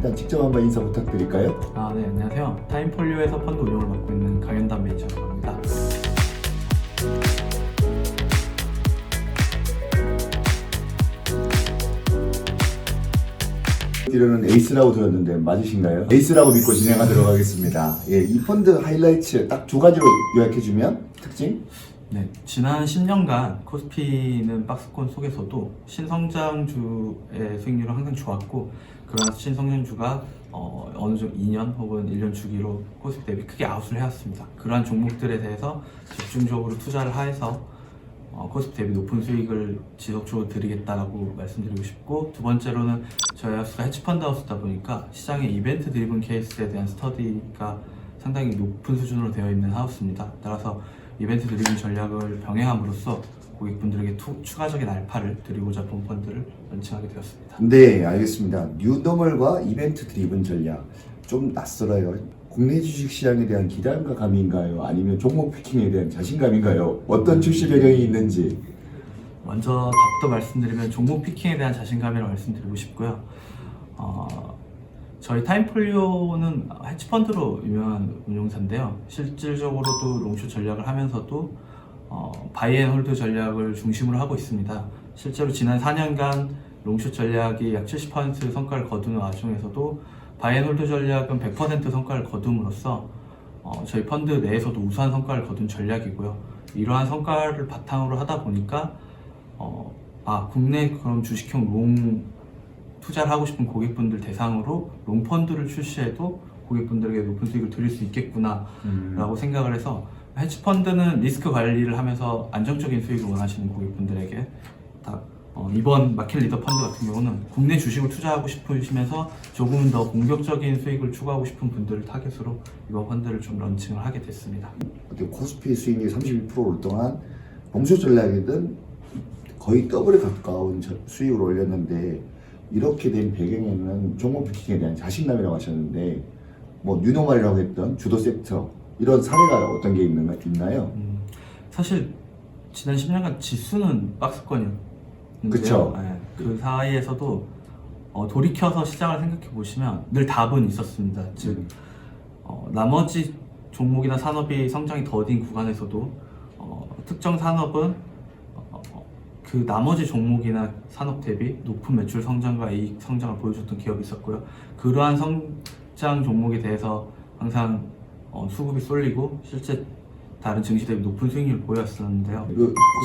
일단 직접 한번 인사 부탁드릴까요? 네, 안녕하세요. 타임폴리오에서 펀드 운용을 맡고 있는 강현담 매니저라고 합니다. 이름은 에이스라고 들었는데 맞으신가요? 에이스라고 믿고 진행하도록 하겠습니다. 예, 이 펀드 하이라이트 딱 두 가지로 요약해주면 특징? 네, 지난 10년간 코스피는 박스권 속에서도 신성장주의 수익률은 항상 좋았고, 그런 신성장주가 어느 정도 2년 혹은 1년 주기로 코스피 대비 크게 아웃을 해왔습니다. 그러한 종목들에 대해서 집중적으로 투자를 해서 코스피 대비 높은 수익을 지속적으로 드리겠다라고 말씀드리고 싶고, 두 번째로는 저희 하우스가 헤지펀드 하우스다 보니까 시장의 이벤트 드리븐 케이스에 대한 스터디가 상당히 높은 수준으로 되어 있는 하우스입니다. 따라서 이벤트 드리븐 전략을 병행함으로써 고객분들에게 추가적인 알파를 드리고자 본 펀드를 런칭하게 되었습니다. 네, 알겠습니다. 뉴노멀과 이벤트 드리븐 전략 좀 낯설어요. 국내 주식시장에 대한 기대감과 감인가요? 아니면 종목 피킹에 대한 자신감인가요? 어떤 출시 배경이 있는지. 먼저 답도 말씀드리면 종목 피킹에 대한 자신감이라고 말씀드리고 싶고요. 저희 타임폴리오는 헤지펀드로 유명한 운용사인데요. 실질적으로도 롱숏 전략을 하면서도 바이앤홀드 전략을 중심으로 하고 있습니다. 실제로 지난 4년간 롱숏 전략이 약 70% 성과를 거두는 와중에서도 바이앤홀드 전략은 100% 성과를 거둠으로써 저희 펀드 내에서도 우수한 성과를 거둔 전략이고요. 이러한 성과를 바탕으로 하다 보니까 국내 그럼 주식형 롱 투자를 하고 싶은 고객분들 대상으로 롱 펀드를 출시해도 고객분들에게 높은 수익을 드릴 수 있겠구나 라고 생각을 해서, 헤지 펀드는 리스크 관리를 하면서 안정적인 수익을 원하시는 고객분들에게 이번 마켓 리더 펀드 같은 경우는 국내 주식을 투자하고 싶으시면서 조금 더 공격적인 수익을 추구하고 싶은 분들을 타겟으로 이번 펀드를 좀 런칭을 하게 됐습니다. 코스피 수익률 31%올 동안 롱숏 전략이든 거의 더블에 가까운 수익을 올렸는데, 이렇게 된 배경에는 종목 피킹에 대한 자신감이라고 하셨는데, 뭐 뉴노멀이라고 했던 주도 섹터 이런 사례가 어떤 게 있나요? 사실 지난 10년간 지수는 박스권이었는데요. 그쵸. 네, 그 사이에서도 돌이켜서 시장을 생각해 보시면 늘 답은 있었습니다. 즉 나머지 종목이나 산업이 성장이 더딘 구간에서도 특정 산업은 그 나머지 종목이나 산업 대비 높은 매출 성장과 이익 성장을 보여줬던 기업이 있었고요. 그러한 성장 종목에 대해서 항상 수급이 쏠리고 실제 다른 증시 대비 높은 수익률을 보였었는데요.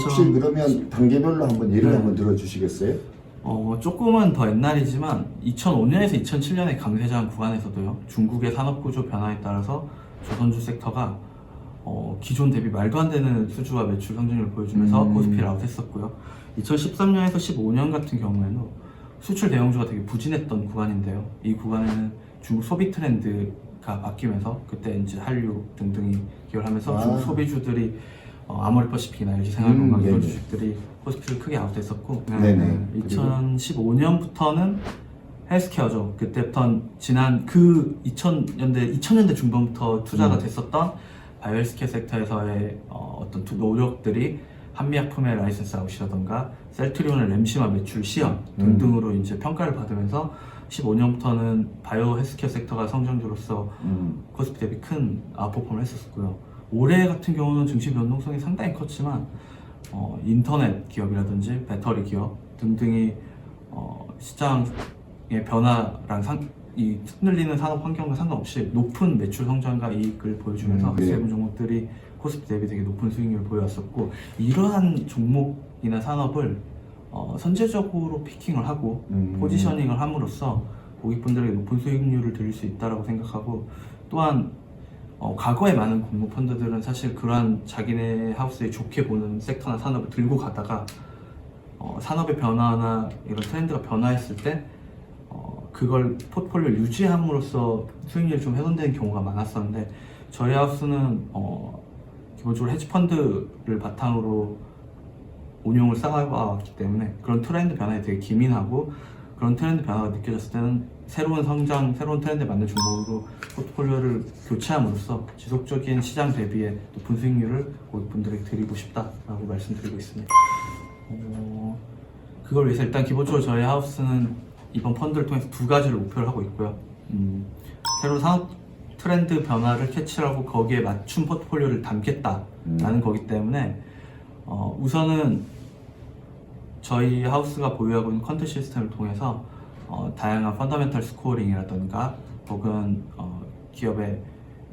혹시 그러면 단계별로 한번 예를 한번 들어주시겠어요? 조금은 더 옛날이지만 2005년에서 2007년의 강세장 구간에서도요, 중국의 산업구조 변화에 따라서 조선주 섹터가 기존 대비 말도 안 되는 수주와 매출 성장률을 보여주면서 코스피를 아웃했었고요. 2013년에서 15년 같은 경우에는 수출 대형주가 되게 부진했던 구간인데요. 이 구간에는 중국 소비 트렌드가 바뀌면서 그때 이제 한류 등등이 기여하면서 중국 소비주들이 아모레퍼시픽이나 LG 생활건강 이런 주식들이 코스피를 크게 아웃했었고, 2015년부터는 헬스케어죠. 그때부터 지난 그 2000년대 중반부터 투자가 됐었던 바이오헬스케어 섹터에서의 어떤 노력들이 한미약품의 라이센스 아웃이라던가 셀트리온의 램시마 매출 시연 등등으로 이제 평가를 받으면서 15년부터는 바이오 헬스케어 섹터가 성장주로서 코스피 대비 큰 아웃퍼폼을 했었고요. 올해 같은 경우는 증시 변동성이 상당히 컸지만 인터넷 기업이라든지 배터리 기업 등등이 시장의 변화랑 이 흔들리는 산업 환경과 상관없이 높은 매출 성장과 이익을 보여주면서 세부 종목들이 코스피 대비 되게 높은 수익률을 보여왔었고, 이러한 종목이나 산업을 선제적으로 피킹을 하고 포지셔닝을 함으로써 고객분들에게 높은 수익률을 드릴 수 있다고 생각하고, 또한 과거에 많은 공모 펀드들은 사실 그러한 자기네 하우스에 좋게 보는 섹터나 산업을 들고 가다가 산업의 변화나 이런 트렌드가 변화했을 때 그걸 포트폴리오를 유지함으로써 수익률이 좀 훼손되는 경우가 많았었는데, 저희 하우스는 기본적으로 헤지펀드를 바탕으로 운용을 쌓아왔기 때문에 그런 트렌드 변화에 되게 기민하고, 그런 트렌드 변화가 느껴졌을 때는 새로운 성장, 새로운 트렌드에 맞는 종목으로 포트폴리오를 교체함으로써 지속적인 시장 대비의 높은 수익률을 고객분들에게 드리고 싶다라고 말씀드리고 있습니다. 그걸 위해서 일단 기본적으로 저희 하우스는 이번 펀드를 통해서 두 가지를 목표를 하고 있고요. 새로운 산업 트렌드 변화를 캐치하고 거기에 맞춤 포트폴리오를 담겠다라는 거기 때문에 우선은 저희 하우스가 보유하고 있는 퀀트 시스템을 통해서 다양한 펀더멘털 스코어링이라던가 혹은 기업의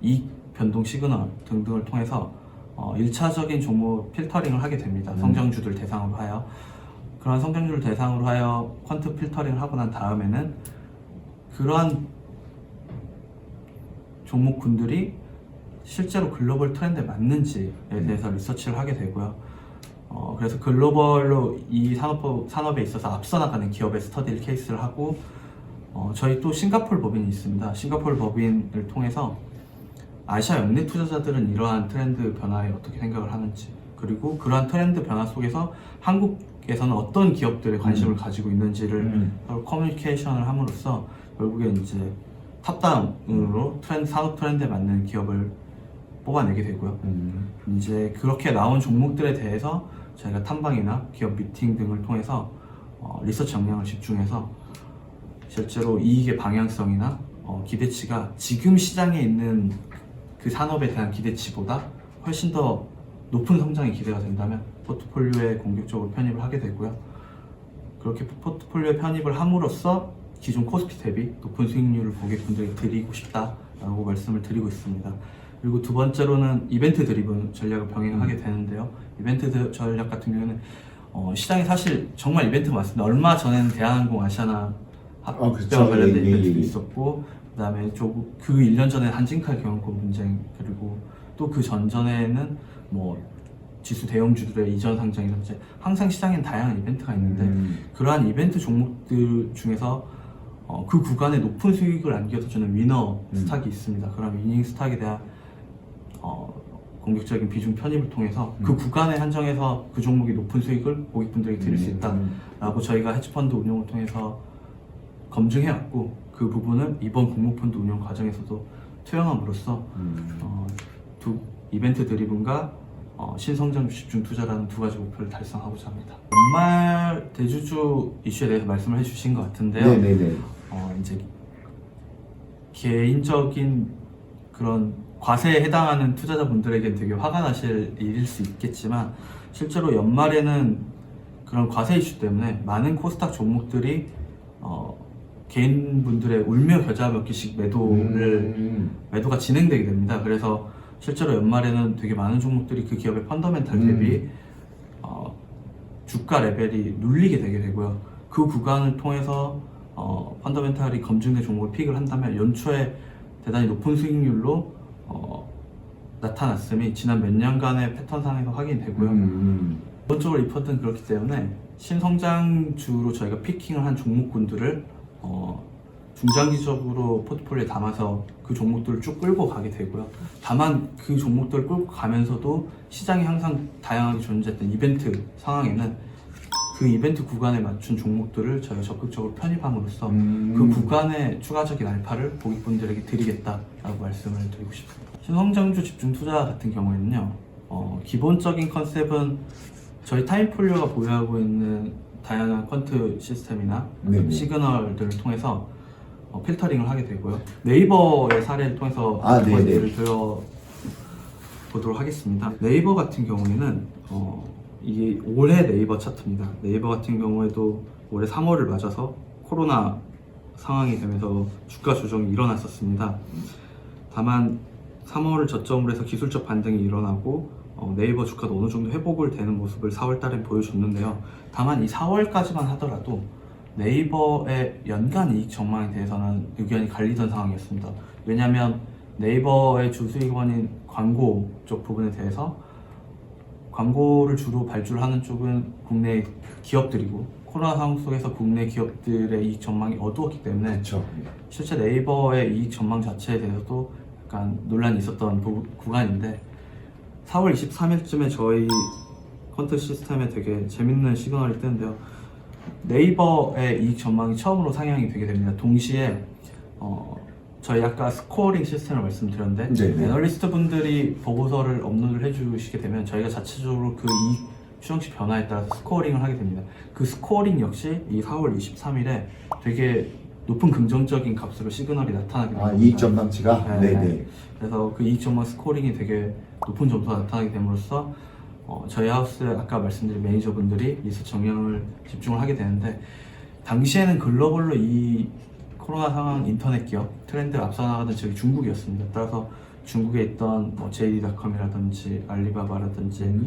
이익 변동 시그널 등등을 통해서 1차적인 종목 필터링을 하게 됩니다. 성장주들 대상으로 하여. 그런 성장주를 대상으로 하여 퀀트 필터링을 하고 난 다음에는 그러한 종목군들이 실제로 글로벌 트렌드에 맞는지에 대해서 리서치를 하게 되고요. 그래서 글로벌로 이 산업에 있어서 앞서 나가는 기업의 스터디 케이스를 하고 저희 또 싱가포르 법인이 있습니다. 싱가포르 법인을 통해서 아시아 역내 투자자들은 이러한 트렌드 변화에 어떻게 생각을 하는지, 그리고 그러한 트렌드 변화 속에서 한국에서는 어떤 기업들에 관심을 가지고 있는지를 서로 커뮤니케이션을 함으로써 결국에 이제 탑다운으로 산업 트렌드에 맞는 기업을 뽑아내게 되고요. 이제 그렇게 나온 종목들에 대해서 저희가 탐방이나 기업 미팅 등을 통해서 리서치 역량을 집중해서 실제로 이익의 방향성이나 기대치가 지금 시장에 있는 그 산업에 대한 기대치보다 훨씬 더 높은 성장이 기대가 된다면 포트폴리오에 공격적으로 편입을 하게 되고요. 그렇게 포트폴리오에 편입을 함으로써 기존 코스피 대비 높은 수익률을 고객분들에게 드리고 싶다라고 말씀을 드리고 있습니다. 그리고 두 번째로는 이벤트 드리븐 전략을 병행하게 되는데요. 이벤트 전략 같은 경우에는 시장에 사실 정말 이벤트가 많습니다. 얼마 전에는 대한항공 아시아나 합병 관련된 이벤트도 있었고, 그 다음에 그 1년 전에 한진칼 경영권 분쟁, 그리고 또 그 전전에는 뭐 지수 대형주들의 이전 상장이라든지 항상 시장엔 다양한 이벤트가 있는데 그러한 이벤트 종목들 중에서 그 구간에 높은 수익을 안겨주는 위너 스탁이 있습니다. 그런 위닝 스탁에 대한 공격적인 비중 편입을 통해서 그 구간에 한정해서 그 종목이 높은 수익을 고객분들에게 드릴 수 있다라고 저희가 헤지펀드 운용을 통해서 검증해왔고, 그 부분을 이번 공모펀드 운용 과정에서도 투영함으로써 두 이벤트 드리븐과 신성장 집중 투자라는 두 가지 목표를 달성하고자 합니다. 연말 대주주 이슈에 대해서 말씀을 해주신 것 같은데요. 네네네. 이제 개인적인 그런 과세에 해당하는 투자자분들에게 되게 화가 나실 일일 수 있겠지만, 실제로 연말에는 그런 과세 이슈 때문에 많은 코스닥 종목들이 개인분들의 울며 겨자 먹기식 매도가 진행되게 됩니다. 그래서 실제로 연말에는 되게 많은 종목들이 그 기업의 펀더멘탈 대비 주가 레벨이 눌리게 되게 되고요. 그 구간을 통해서 펀더멘탈이 검증된 종목을 픽을 한다면 연초에 대단히 높은 수익률로 나타났음이 지난 몇 년간의 패턴상에서 확인되고요. 기본적으로 이 펀드는 그렇기 때문에 신성장주로 저희가 피킹을 한 종목군들을 중장기적으로 포트폴리오에 담아서 그 종목들을 쭉 끌고 가게 되고요. 다만 그 종목들을 끌고 가면서도 시장이 항상 다양하게 존재했던 이벤트 상황에는 그 이벤트 구간에 맞춘 종목들을 저희가 적극적으로 편입함으로써 그 구간의 추가적인 알파를 고객분들에게 드리겠다라고 말씀을 드리고 싶습니다. 신성장주 집중 투자 같은 경우에는요, 기본적인 컨셉은 저희 타임폴리오가 보유하고 있는 다양한 퀀트 시스템이나 시그널들을 통해서 필터링을 하게 되고요. 네이버의 사례를 통해서 예를 들어 보도록 하겠습니다. 네이버 같은 경우에는 이게 올해 네이버 차트입니다. 네이버 같은 경우에도 올해 3월을 맞아서 코로나 상황이 되면서 주가 조정이 일어났었습니다. 다만 3월을 저점으로 해서 기술적 반등이 일어나고 네이버 주가도 어느 정도 회복을 되는 모습을 4월 달에 보여줬는데요. 다만 이 4월까지만 하더라도 네이버의 연간 이익 전망에 대해서는 의견이 갈리던 상황이었습니다. 왜냐하면 네이버의 주수익원인 광고 쪽 부분에 대해서 광고를 주로 발주를 하는 쪽은 국내 기업들이고, 코로나 상황 속에서 국내 기업들의 이익 전망이 어두웠기 때문에 그렇죠. 실제 네이버의 이익 전망 자체에 대해서도 약간 논란이 있었던 구간인데, 4월 23일쯤에 저희 퀀트 시스템에 되게 재밌는 시그널이 뜨는데요. 네이버의 이익 전망이 처음으로 상향이 되게 됩니다. 동시에 저희 아까 스코어링 시스템을 말씀드렸는데, 애널리스트 분들이 보고서를 업로드를 해주시게 되면 저희가 자체적으로 그 이익 추정치 변화에 따라서 스코어링을 하게 됩니다. 그 스코어링 역시 이 4월 23일에 되게 높은 긍정적인 값으로 시그널이 나타나게 됩니다. 이익 전망치가? 네. 네네. 그래서 그 이익 전망 스코링이 되게 높은 점수가 나타나게 됨으로써 저희 하우스 아까 말씀드린 매니저분들이 리서치 영역을 집중을 하게 되는데, 당시에는 글로벌로 이 코로나 상황 인터넷 기업 트렌드를 앞서 나가던 지역이 중국이었습니다. 따라서 중국에 있던 JD.com이라든지 알리바바라든지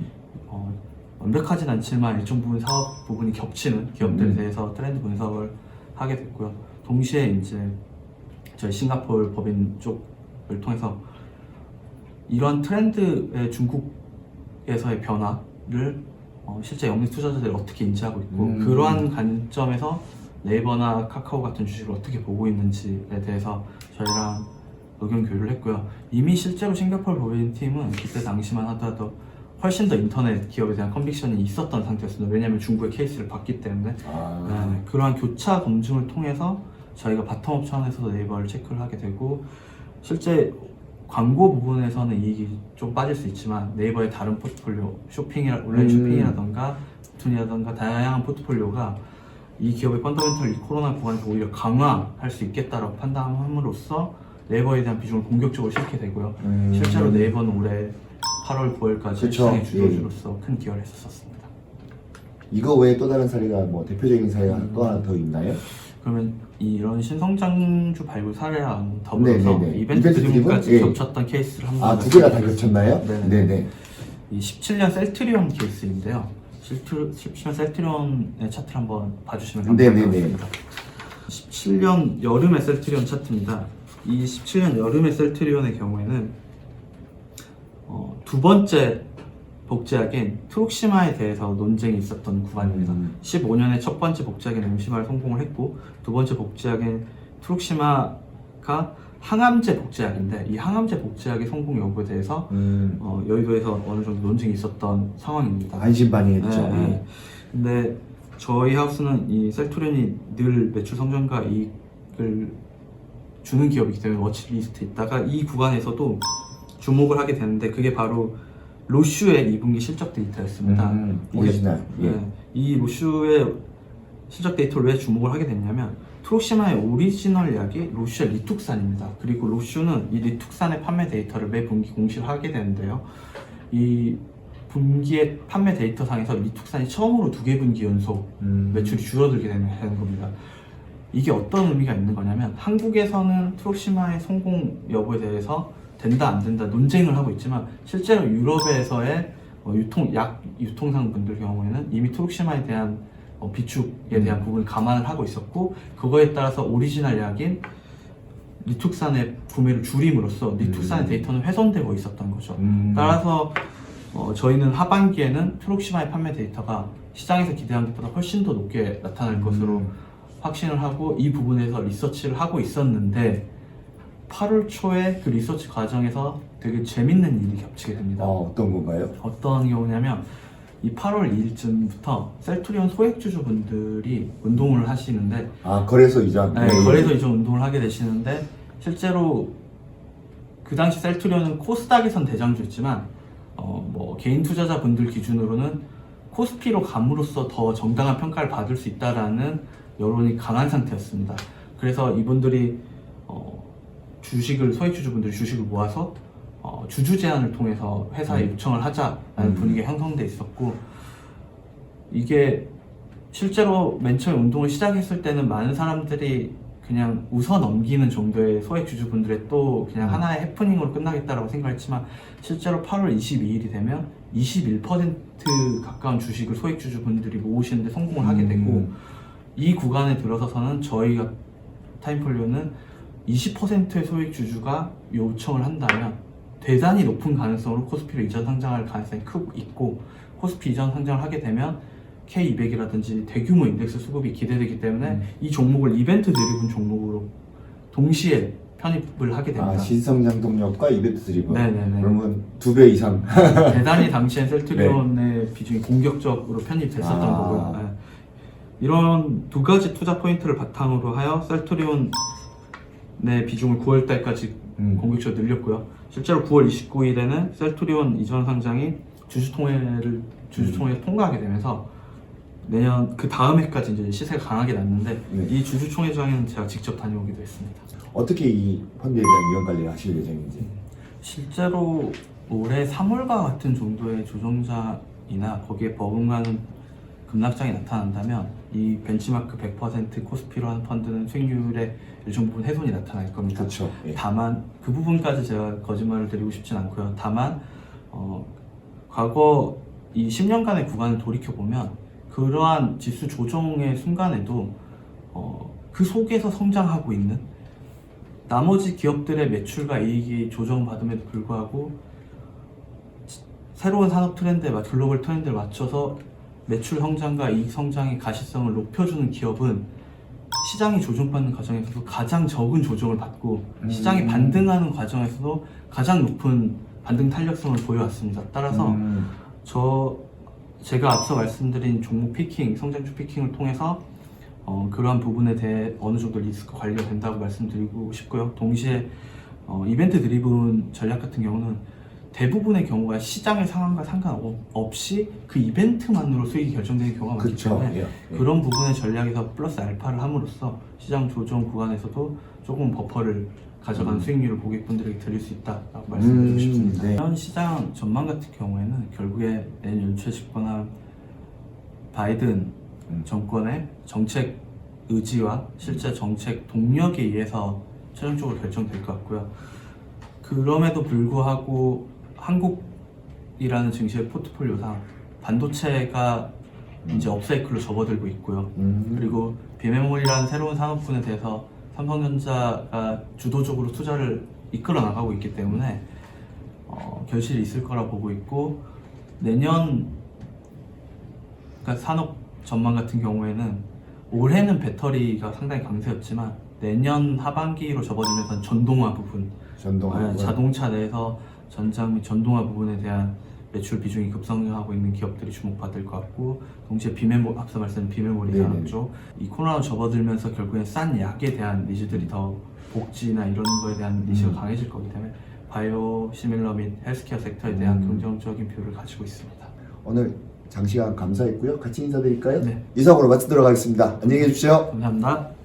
완벽하진 않지만 일정 부분 사업 부분이 겹치는 기업들에 대해서 트렌드 분석을 하게 됐고요. 동시에 이제 저희 싱가포르 법인 쪽을 통해서 이런 트렌드의 중국에서의 변화를 실제 영리 투자자들이 어떻게 인지하고 있고 그러한 관점에서 네이버나 카카오 같은 주식을 어떻게 보고 있는지에 대해서 저희랑 의견 교류를 했고요. 이미 실제로 싱가포르 법인 팀은 그때 당시만 하더라도 훨씬 더 인터넷 기업에 대한 컨빅션이 있었던 상태였습니다. 왜냐하면 중국의 케이스를 봤기 때문에. 네, 그러한 교차 검증을 통해서 저희가 바텀업 차원에서도 네이버를 체크를 하게 되고, 실제 광고 부분에서는 이익이 좀 빠질 수 있지만 네이버의 다른 포트폴리오, 온라인 쇼핑이라던가 웹툰이라던가 다양한 포트폴리오가 이 기업의 펀더멘털 이 코로나 구간에서 오히려 강화할 수 있겠다라고 판단함으로써 네이버에 대한 비중을 공격적으로 실게 되고요. 실제로 네이버는 올해 8월, 9월까지 시장의 주도주로서 큰 기여를 했었습니다. 이거 외에 또 다른 사례가 뭐 대표적인 사례가 또 하나 더 있나요? 그러면 이런 신성장주 발굴 사례랑 더불어서 이벤트 드림까지 겹쳤던 케이스를 한번 두 개가 다 겹쳤나요? 네네. 이 17년 셀트리온 케이스인데요. 17년 셀트리온의 차트를 한번 봐주시면 감사하겠습니다. 17년 여름의 셀트리온 차트입니다. 이 17년 여름의 셀트리온의 경우에는 두 번째 복제약인 트룩시마에 대해서 논쟁이 있었던 구간입니다. 15년에 첫 번째 복제약인 엠시마를 성공을 했고, 두 번째 복제약인 트룩시마가 항암제 복제약인데, 이 항암제 복제약의 성공 여부에 대해서 여의도에서 어느 정도 논쟁이 있었던 상황입니다. 반신반의했죠. 네. 근데 저희 하우스는 이 셀트리온이 늘 매출 성장과 이익을 주는 기업이기 때문에 워치리스트에 있다가 이 구간에서도 주목을 하게 되는데, 그게 바로 로슈의 2분기 실적 데이터였습니다. 오리지널. 이 로슈의 실적 데이터를 왜 주목을 하게 됐냐면, 트룩시마의 오리지널 약이 로슈의 리툭산입니다. 그리고 로슈는 이 리툭산의 판매 데이터를 매 분기 공시를 하게 되는데요. 이 분기의 판매 데이터상에서 리툭산이 처음으로 2개 분기 연속 매출이 줄어들게 되는 겁니다. 이게 어떤 의미가 있는 거냐면, 한국에서는 트룩시마의 성공 여부에 대해서 된다 안 된다 논쟁을 하고 있지만, 실제로 유럽에서의 약 유통상 분들 경우에는 이미 트룩시마에 대한 비축에 대한 부분을 감안을 하고 있었고, 그거에 따라서 오리지널 약인 리툭산의 구매를 줄임으로써 리툭산의 데이터는 훼손되고 있었던 거죠. 따라서 저희는 하반기에는 트룩시마의 판매 데이터가 시장에서 기대한 것보다 훨씬 더 높게 나타날 것으로 확신을 하고, 이 부분에서 리서치를 하고 있었는데, 8월 초에 그 리서치 과정에서 되게 재밌는 일이 겹치게 됩니다. 어떤 건가요? 어떤 경우냐면, 이 8월 2일쯤부터 셀트리온 소액주주분들이 운동을 하시는데, 거래소 이전? 네, 거래소 이전 운동을 하게 되시는데, 실제로 그 당시 셀트리온은 코스닥에선 대장주였지만 뭐 개인 투자자분들 기준으로는 코스피로 감으로써 더 정당한 평가를 받을 수 있다라는 여론이 강한 상태였습니다. 그래서 이분들이 소액주주분들이 주식을 모아서 주주 제안을 통해서 회사에 요청을 하자라는 분위기가 형성돼 있었고, 이게 실제로 맨 처음에 운동을 시작했을 때는 많은 사람들이 그냥 웃어 넘기는 정도의 소액주주분들의 또 그냥 하나의 해프닝으로 끝나겠다라고 생각했지만, 실제로 8월 22일이 되면 21% 가까운 주식을 소액주주분들이 모으시는데 성공을 하게 되고, 이 구간에 들어서서는 저희가 타임폴리오는 20%의 소액주주가 요청을 한다면 대단히 높은 가능성으로 코스피로 이전 상장할 가능성이 크고 있고, 코스피 이전 상장을 하게 되면 K200이라든지 대규모 인덱스 수급이 기대되기 때문에 이 종목을 이벤트 드리븐 종목으로 동시에 편입을 하게 됩니다. 신성장 동력과 이벤트 드리븐. 네네네. 그러면 2배 이상. 대단히 당시엔 셀트리온의 비중이 공격적으로 편입됐었던 거고요. 네. 이런 두 가지 투자 포인트를 바탕으로 하여 셀트리온의 비중을 9월달까지 공격적으로 늘렸고요. 실제로 9월 29일에는 셀트리온 이전 상장이 주주통회를 통과하게 되면서 내년 그 다음 해까지 이제 시세가 강하게 났는데 네. 이 주주총회장에는 제가 직접 다녀오기도 했습니다. 어떻게 이 펀드에 대한 위험 관리를 하실 예정인지. 실제로 올해 3월과 같은 정도의 조정장이나 거기에 버금가는 급락장이 나타난다면 이 벤치마크 100% 코스피로 하는 펀드는 수익률에 일정 부분 훼손이 나타날 겁니다. 그렇죠. 예. 다만 그 부분까지 제가 거짓말을 드리고 싶진 않고요. 다만 과거 이 10년간의 구간을 돌이켜 보면 그러한 지수 조정의 순간에도 그 속에서 성장하고 있는 나머지 기업들의 매출과 이익이 조정받음에도 불구하고 새로운 산업 트렌드에 글로벌 트렌드를 맞춰서 매출 성장과 이익 성장의 가시성을 높여주는 기업은 시장이 조정받는 과정에서도 가장 적은 조정을 받고 시장이 반등하는 과정에서도 가장 높은 반등 탄력성을 보여왔습니다. 따라서 제가 앞서 말씀드린 종목 피킹, 성장주 피킹을 통해서 그러한 부분에 대해 어느 정도 리스크 관리가 된다고 말씀드리고 싶고요. 동시에 이벤트 드리븐 전략 같은 경우는 대부분의 경우가 시장의 상황과 상관없이 그 이벤트만으로 수익이 결정되는 경우가 많기 그렇죠. 때문에 예. 그런 부분의 전략에서 플러스 알파를 함으로써 시장 조정 구간에서도 조금 버퍼를 가져간 수익률을 고객분들에게 드릴 수 있다고 말씀드리고 싶습니다. 네. 현 시장 전망 같은 경우에는 결국에 내년 연초에 집권한 바이든 정권의 정책 의지와 실제 정책 동력에 의해서 최종적으로 결정될 것 같고요. 그럼에도 불구하고 한국이라는 증시의 포트폴리오상 반도체가 이제 업사이클로 접어들고 있고요. 그리고 비메모리라는 새로운 산업군에 대해서 삼성전자가 주도적으로 투자를 이끌어 나가고 있기 때문에 결실이 있을 거라 보고 있고 내년 그러니까 산업 전망 같은 경우에는 올해는 배터리가 상당히 강세였지만 내년 하반기로 접어들면서 전동화 부분, 자동차 내에서 전장 및 전동화 부분에 대한 매출 비중이 급성장하고 있는 기업들이 주목받을 것 같고 동시에 앞서 말씀드린 비메모리 산업 쪽 이 코로나로 접어들면서 결국엔 싼 약에 대한 니즈들이 더 복지나 이런 거에 대한 니즈가 강해질 거기 때문에 바이오 시밀러 및 헬스케어 섹터에 대한 긍정적인 뷰를 가지고 있습니다. 오늘 장시간 감사했고요. 같이 인사드릴까요? 네. 이상으로 마치도록 하겠습니다. 안녕히 계십시오. 감사합니다.